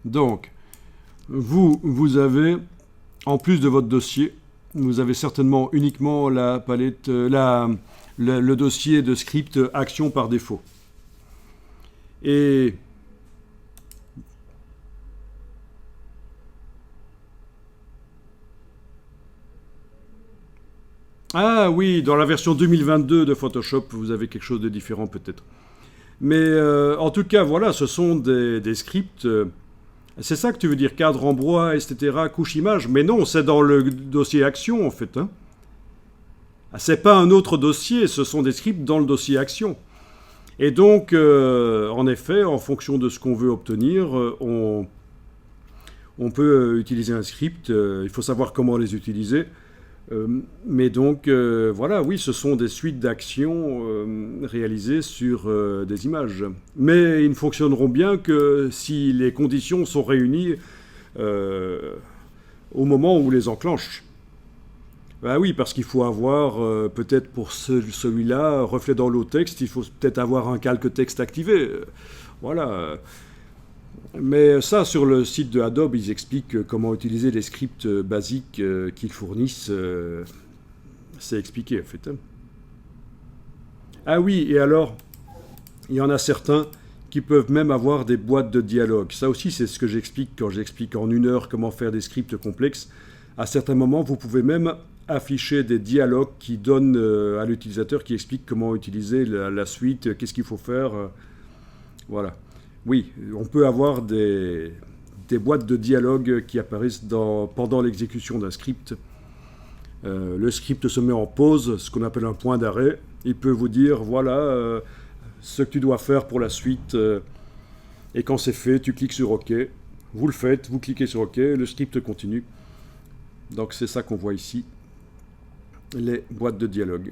Donc, vous avez, en plus de votre dossier, vous avez certainement uniquement la palette, le dossier de script action par défaut. Et ah oui, dans la version 2022 de Photoshop, vous avez quelque chose de différent peut-être. Mais en tout cas, voilà, ce sont des scripts. C'est ça que tu veux dire, cadre en bois, etc., couche image. Mais non, c'est dans le dossier action en fait. Hein. Ah, c'est pas un autre dossier, ce sont des scripts dans le dossier action. Et donc, en effet, en fonction de ce qu'on veut obtenir, on peut utiliser un script. Il faut savoir comment les utiliser. Mais donc, voilà, oui, ce sont des suites d'actions réalisées sur des images. Mais ils ne fonctionneront bien que si les conditions sont réunies euh, au moment où on les enclenche. Bah oui, parce qu'il faut avoir, peut-être pour celui-là, reflet dans l'eau texte, il faut peut-être avoir un calque texte activé. Voilà. Mais ça, sur le site de Adobe, ils expliquent comment utiliser les scripts basiques qu'ils fournissent. C'est expliqué, en fait. Hein. Ah oui, et alors, il y en a certains qui peuvent même avoir des boîtes de dialogue. Ça aussi, c'est ce que j'explique quand j'explique en 1 heure comment faire des scripts complexes. À certains moments, vous pouvez même afficher des dialogues qui donnent à l'utilisateur, qui expliquent comment utiliser la suite, qu'est-ce qu'il faut faire. Voilà. Oui, on peut avoir des boîtes de dialogue qui apparaissent pendant l'exécution d'un script. Le script se met en pause, ce qu'on appelle un point d'arrêt. Il peut vous dire, voilà, ce que tu dois faire pour la suite. Et quand c'est fait, tu cliques sur OK. Vous le faites, vous cliquez sur OK, le script continue. Donc c'est ça qu'on voit ici, les boîtes de dialogue.